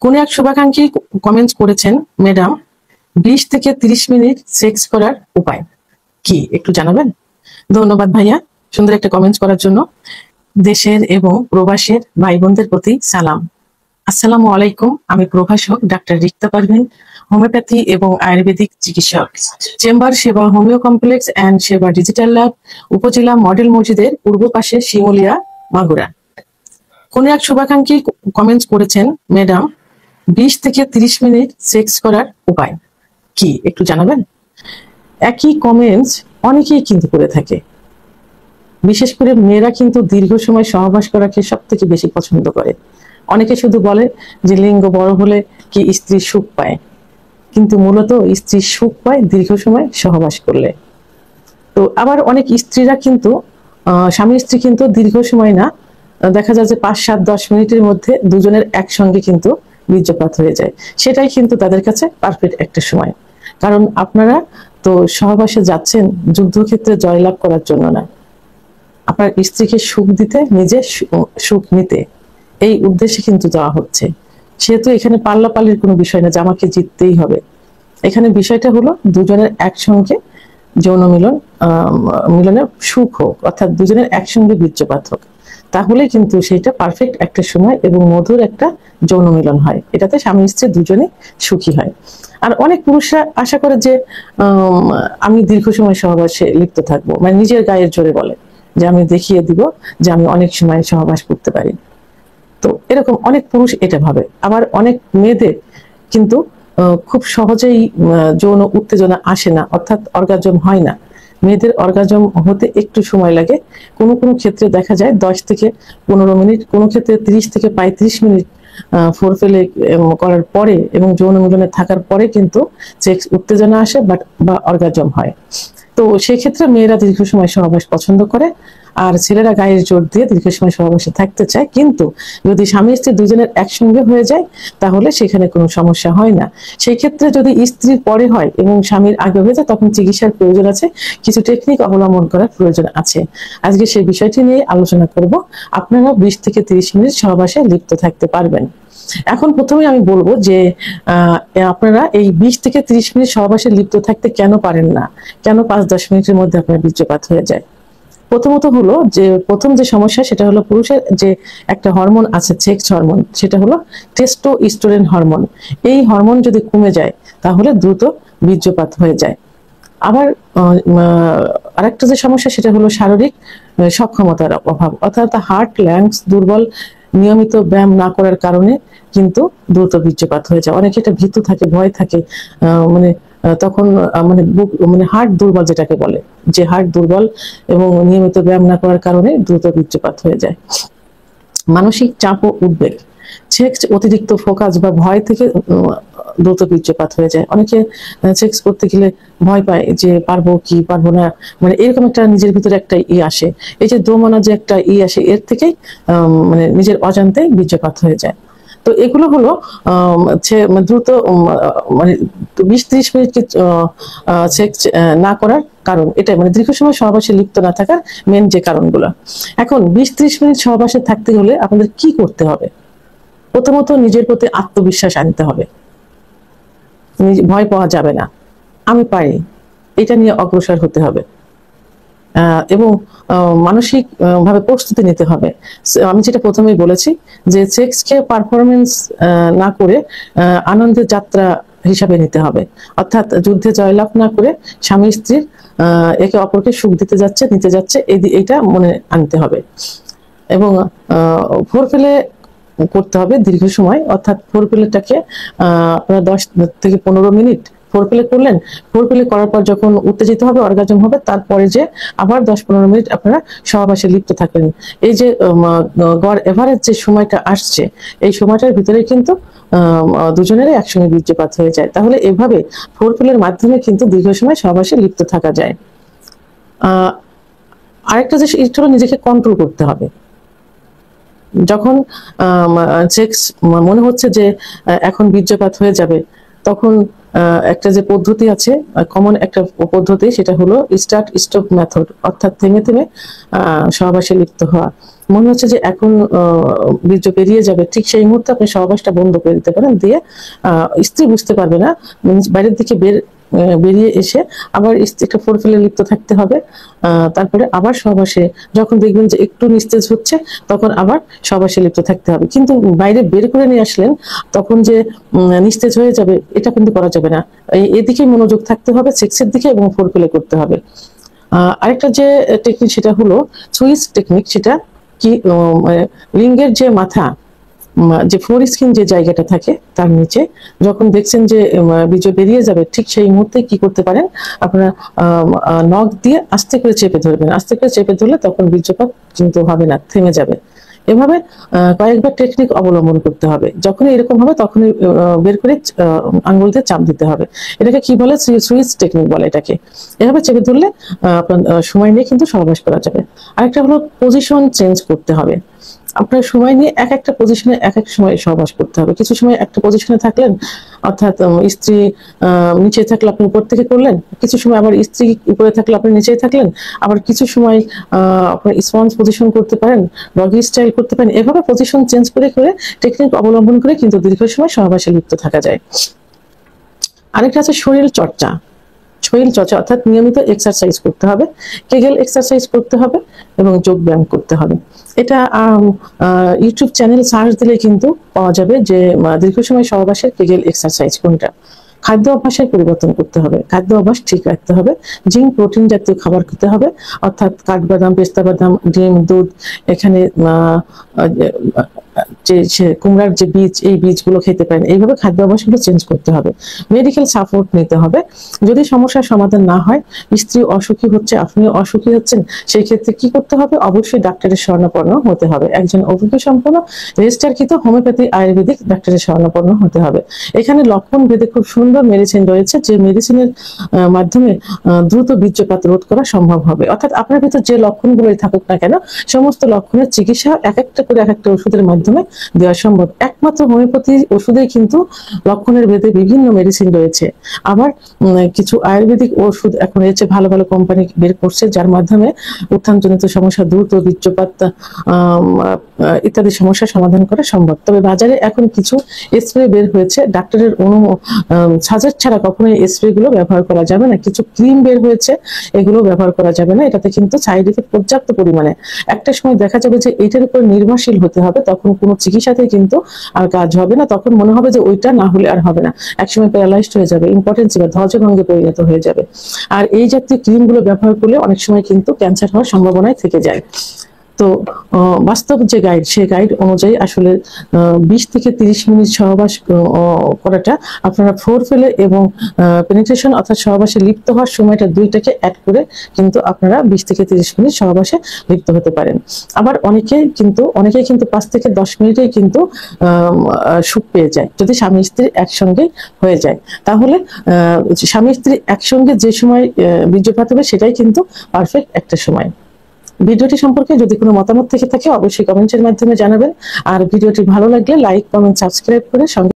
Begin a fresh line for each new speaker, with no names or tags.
কোন এক শুভাকাঙ্ক্ষী কমেন্টস করেছেন, ম্যাডাম 20 থেকে 30 মিনিট সেক্স করার উপায় কি একটু জানাবেন। ধন্যবাদ ভাইয়া সুন্দর একটা কমেন্টস করার জন্য। দেশের এবং প্রবাসের ভাই বোনদের প্রতি সালাম। আসসালামু আলাইকুম। আমি প্রভাষক ডাক্তার রিক্তা পারভিন, হোমিওপ্যাথি এবং আয়ুর্বেদিক চিকিৎসক, চেম্বার সেবা হোমিও কমপ্লেক্স অ্যান্ড সেবা ডিজিটাল ল্যাব, উপজেলা মডেল মসজিদের পূর্ব পাশে শিমুলিয়া, মাগুরা। কোন এক শুভাকাঙ্ক্ষী কমেন্টস করেছেন, ম্যাডাম 20 থেকে 30 মিনিট সেক্স করার উপায় কি একটু জানাবেন। একই কমেন্টস অনেকেই কিন্তু করে থাকে, বিশেষ করে মেয়েরা কিন্তু দীর্ঘ সময় সহবাস করাকে সব থেকে বেশি পছন্দ করে। অনেকে শুধু বলে যে লিঙ্গ বড় হলে কি স্ত্রী সুখ পায়, কিন্তু মূলত স্ত্রী সুখ পায় দীর্ঘ সময় সহবাস করলে। তো আবার অনেক স্ত্রীরা কিন্তু স্বামী স্ত্রী কিন্তু দীর্ঘ সময় না, দেখা যায় যে 5, 7, 10 মিনিটের মধ্যে দুজনের একসঙ্গে কিন্তু বীর্যপাত হয়ে যায়। সেটাই কিন্তু তাদের কাছে পারফেক্ট একটা সময়। কারণ আপনারা তো সহবাসে যাচ্ছেন যুদ্ধক্ষেত্রে জয়লাভ করার জন্য না, আপনার স্ত্রীকে সুখ দিতে, নিজে সুখ নিতে, এই উদ্দেশ্যে কিন্তু যাওয়া হচ্ছে। সেহেতু এখানে পাল্লাপাল্লির কোনো বিষয় না যে আমাকে জিততেই হবে। এখানে বিষয়টা হলো দুজনের একসঙ্গে যৌন মিলনের সুখ হোক, অর্থাৎ দুজনের একসঙ্গে বীর্যপাত হোক, তাহলে কিন্তু সেটা পারফেক্ট একটা সময় এবং মধুর একটা যৌন মিলন হয়। এটাতে স্বামী স্ত্রী দুজনে সুখী হয়। আর অনেক পুরুষরা আশা করে যে আমি দীর্ঘ সময় সহবাসে লিপ্ত থাকবো, মানে নিজের গায়ের জোরে বলে যে আমি দেখিয়ে দিব যে আমি অনেক সময় সহবাস করতে পারি। তো এরকম অনেক পুরুষ এটা ভাবে। আবার অনেক মেয়েদের কিন্তু খুব সহজেই যৌন উত্তেজনা আসে না, অর্থাৎ অর্গাজম হয় না। মেয়েদের অর্গাজম হতে একটু সময় লাগে। কোনো কোনো ক্ষেত্রে দেখা যায় 10 থেকে 15 মিনিট, কোনো ক্ষেত্রে 30 থেকে 35 মিনিট ফোরফেলে করার পরে এবং যৌন মিলনে থাকার পরে কিন্তু সেক্স উত্তেজনা আসে বা অর্গাজম হয়। তো সেক্ষেত্রে মেয়েরা দীর্ঘ সময় সহবাস পছন্দ করে, আর ছেলেরা গায়ের জোর দিয়ে দীর্ঘ সময় সহবাসে থাকতে চায়। কিন্তু যদি স্বামী স্ত্রী দুজনের একসঙ্গে হয়ে যায় তাহলে সেখানে কোনো সমস্যা হয় না। সেই ক্ষেত্রে যদি স্ত্রীর পরে হয় এবং স্বামীর আগে হয়ে যায় তখন চিকিৎসার প্রয়োজন আছে, কিছু টেকনিক অবলম্বন করার প্রয়োজন আছে। আজকে সেই বিষয়টি নিয়ে আলোচনা করব। আপনারা 20 থেকে 30 মিনিট সহবাসে লিপ্ত থাকতে পারবেন। এখন প্রথমে আমি বলবো যে আপনারা এই 20 থেকে 30 মিনিট সহবাসে লিপ্ত থাকতে কেন পারেন না, কেন 5-10 মিনিটের মধ্যে আপনার বীর্যপাত হয়ে যায়। প্রথমত হলো যে প্রথম যে সমস্যা সেটা হলো পুরুষের যে একটা হরমোন আছে, সেক্স হরমোন, সেটা হলো টেস্টোস্টেরন হরমোন। এই হরমোন যদি কমে যায় তাহলে দ্রুত বীর্যপাত হয়ে যায়। আবার আরেকটা যে সমস্যা সেটা হলো শারীরিক সক্ষমতার অভাব, অর্থাৎ হার্ট ল্যাংস দুর্বল, নিয়মিত ব্যায়াম না করার কারণে কিন্তু দ্রুত বীর্যপাত হয়ে যায়। অনেকে এটা ভীতু থাকে, ভয় থাকে, মানে তখন মানে হার্ট দুর্বল যেটাকে বলে, যে হার্ট দুর্বল এবং নিয়মিত ব্যায়াম না করার কারণে দ্রুত বীর্যপাত হয়ে যায়। মানসিক চাপ ও উদ্বেগ, সেক্স অতিরিক্ত ফোকাস বা ভয় থেকে দ্রুত বীর্যপাত হয়ে যায়। অনেকে সেক্স করতে গেলে ভয় পায় যে পারবো কি পারবো না, মানে এরকম একটা নিজের ভিতরে একটা আসে। এই যে দোমনা যে একটা আসে, এর থেকেই মানে নিজের অজান্তেই বীর্যপাত হয়ে যায়। তো এগুলো হলো দ্রুত মানে 20-30 মিনিট সেক্স না করার কারণ, এটাই মানে দীর্ঘ সময় সহবাসে লিপ্ত না থাকার মেন যে কারণগুলো। এখন 20-30 মিনিট সহবাসে থাকতে হলে আপনাদের কি করতে হবে? প্রথমত নিজের প্রতি আত্মবিশ্বাস আনতে হবে, ভয় পাওয়া যাবে না, আমি পারি, এটা নিয়ে অগ্রসর হতে হবে এবং মানসিক ভাবে প্রস্তুতি নিতে হবে। আমি যেটা প্রথমেই বলেছি যে সেক্সকে পারফরমেন্স না করে আনন্দের যাত্রা হিসাবে নিতে হবে, অর্থাৎ যুদ্ধে জয়লাভ না করে স্বামী স্ত্রীর একে অপরকে সুখ দিতে যাচ্ছে, নিতে যাচ্ছে, এইটা মনে আনতে হবে। এবং ফোরফেলে করতে হবে দীর্ঘ সময়, অর্থাৎ ফোরফেলেটাকে আপনারা 10 থেকে 15 মিনিট ফোরপ্লে করলেন। ফোরপ্লে করার পর যখন উত্তেজিত হবে, অর্গাজম হবে, তারপরে যে আবার 10-15 মিনিট আপনারা সহবাসে লিপ্ত থাকবেন। এই যে গড় এভারেজ যে সময়টা আসছে, এই সময়টার ভিতরে কিন্তু দুজনেরই একসঙ্গে বীর্যপাত হয়ে যায়। তাহলে এভাবে ফোরপ্লের মাধ্যমে কিন্তু দীর্ঘ সময় সহবাসে লিপ্ত থাকা যায়। আরেকটা যে হলো নিজেকে কন্ট্রোল করতে হবে। যখন সেক্স মনে হচ্ছে যে এখন বীর্যপাত হয়ে যাবে, তখন একটা যে পদ্ধতি আছে, কমন একটা পদ্ধতি, সেটা হলো স্টার্ট স্টপ মেথড, অর্থাৎ থেমে থেমে সহবাসে লিপ্ত হওয়া। মনে হচ্ছে যে এখন বীর্য বেরিয়ে যাবে, ঠিক সেই মুহূর্তে আপনি সহবাসটা বন্ধ করে দিতে পারেন, দিয়ে স্ত্রী বুঝতে পারবে না, বাইরের দিকে বেরিয়ে এসে আবার একটা ফোরফেলে লিপ্ত থাকতে হবে। তারপরে আবার সহবাসে যখন দেখবেন যে একটু নিস্তেজ হচ্ছে, তখন আবার সহবাসে লিপ্ত থাকতে হবে। কিন্তু বাইরে বের করে নিয়ে আসলেন, তখন যে নিস্তেজ হয়ে যাবে, এটা কিন্তু করা যাবে না। এদিকে মনোযোগ থাকতে হবে, সেক্সের দিকে, এবং ফোরফেলে করতে হবে। আরেকটা যে টেকনিক, সেটা হলো সুইচ টেকনিক। সেটা কি, লিঙ্গের যে মাথা, যে ফোর স্কিন যে জায়গাটা থাকে তার নিচে যখন দেখছেন যে বীর্য বেরিয়ে যাবে, ঠিক সেই মুহূর্তে কি করতে পারেন, আপনারা নখ দিয়ে আস্তে করে চেপে ধরবেন। আস্তে করে চেপে ধরলে তখন বীর্যপাত কিন্তু হবে না, থেমে যাবে। এভাবে কয়েকবার টেকনিক অবলম্বন করতে হবে। যখনই এরকম হবে তখনই বের করে আঙ্গুল দিয়ে চাপ দিতে হবে। এটাকে কি বলে, সুইচ টেকনিক বলে এটাকে। এভাবে চেপে ধরলে আপনার সময় নিয়ে কিন্তু সহবাস করা যাবে। আরেকটা হলো পজিশন চেঞ্জ করতে হবে। আপনার সময় নিয়ে এক একটা পজিশনে এক এক সময় সহবাস করতে হবে। কিছু সময় একটা পজিশনে থাকলেন, অর্থাৎ স্ত্রী নিচে থাকলে আপনি উপর থেকে করলেন, কিছু সময় আবার স্ত্রী উপরে থাকলে আপনি নিচেই থাকলেন, আবার কিছু সময় আপনার স্পঞ্জ পজিশন করতে পারেন, ডগি স্টাইল করতে পারেন। এভাবে পজিশন চেঞ্জ করে করে টেকনিক অবলম্বন করে কিন্তু দীর্ঘ সময় সহবাসে লিপ্ত থাকা যায়। আরেকটা আছে শরীর চর্চা। শরীর চর্চা অর্থাৎ নিয়মিত এক্সারসাইজ করতে হবে, কেগেল এক্সারসাইজ করতে হবে এবং যোগ ব্যায়াম করতে হবে। এটা ইউটিউব চ্যানেল সার্চ দিলে কিন্তু পাওয়া যাবে যে দীর্ঘ সময় সহবাসের কেগেল এক্সারসাইজ কোনটা। খাদ্য অভ্যাসের পরিবর্তন করতে হবে, খাদ্য অভ্যাস ঠিক রাখতে হবে, জিঙ্ক প্রোটিন জাতীয় খাবার খেতে হবে, অর্থাৎ কাঠবাদাম, পেস্তা বাদাম, ডিম, দুধ, এখানে যে কুমড়ার যে বীজ, এই বীজগুলো খেতে পারেন। এইভাবে খাদ্য অভ্যাসগুলো চেঞ্জ করতে হবে। মেডিকেল সাপোর্ট নিতে হবে। যদি সমস্যার সমাধান না হয়, স্ত্রী অসুখী হচ্ছে, আপনিও অসুখী হচ্ছেন, সেই ক্ষেত্রে কি করতে হবে, অবশ্যই ডাক্তারের শরণাপন্ন হতে হবে। একজন অভিজ্ঞ সম্পন্ন রেজিস্টারকৃত হোমিওপ্যাথি আয়ুর্বেদিক ডাক্তারের শরণাপন্ন হতে হবে। এখানে লক্ষণ ভেদে খুব সুন্দর মেডিসিন রয়েছে, যে মেডিসিনের মাধ্যমে দ্রুত বীর্যপাত রোধ করা সম্ভব হবে। অর্থাৎ আপনার ভিতর যে লক্ষণগুলোই থাকুক না কেন, সমস্ত লক্ষণের চিকিৎসা এক একটা করে এক একটা ওষুধের মাধ্যমে দেওয়া সম্ভব। একমাত্র হোমিওপ্যাথি ওষুধেই কিন্তু লক্ষণের ভেদে বিভিন্ন মেডিসিন রয়েছে। আবার কিছু আয়ুর্বেদিক ওষুধ এখন রয়েছে, ভালো ভালো কোম্পানি বের করছে, যার মাধ্যমে উত্থানজনিত সমস্যা, দ্রুত বীর্যপাত ইত্যাদি সমস্যার সমাধান করা সম্ভব। তবে বাজারে এখন কিছু স্প্রে বের হয়েছে, ডাক্তারের সাজেস্ট ছাড়া কখনোই স্প্রে গুলো ব্যবহার করা যাবে না। কিছু ক্রিম বের হয়েছে, এগুলো ব্যবহার করা যাবে না। এটাতে কিন্তু সাইড এফেক্ট পর্যাপ্ত পরিমাণে। একটা সময় দেখা যাবে যে এটার উপর নির্ভরশীল হতে হবে, তখন কোনো চিকিৎসাতেই কিন্তু আর কাজ হবে না। তখন মনে হবে যে ওইটা না হলে আর হবে না, একসময় প্যারালাইজড হয়ে যাবে, ইম্পর্টেন্সি বা ধ্বজভঙ্গে পরিণত হয়ে যাবে। আর এই জাতীয় ক্রিম গুলো ব্যবহার করলে অনেক সময় কিন্তু ক্যান্সার হওয়ার সম্ভাবনায় থেকে যায়। তো বাস্তব যে গাইড, সেই গাইড অনুযায়ী আসলে 20 থেকে 30 মিনিট সহবাস করাটা আপনারা ফোর ফেলে এবং পেনিট্রেশন অর্থাৎ সহবাসে লিপ্ত হওয়ার সময়টা দুইটাকে অ্যাড করে কিন্তু আপনারা 20 থেকে 30 মিনিট সহবাসে লিপ্ত হতে পারেন। আবার অনেকেই কিন্তু 5 থেকে 10 মিনিটেই কিন্তু সুখ পেয়ে যায়, যদি স্বামী স্ত্রী একসঙ্গে হয়ে যায়। তাহলে স্বামী স্ত্রী একসঙ্গে যে সময় বীর্যপাত হবে, সেটাই কিন্তু পারফেক্ট একটা সময়। ভিডিওটি সম্পর্কে যদি কোনো মতামত থেকে থাকে, অবশ্যই কমেন্টের মাধ্যমে জানাবেন। আর ভিডিওটি ভালো লাগলে লাইক, কমেন্ট, সাবস্ক্রাইব করে সঙ্গে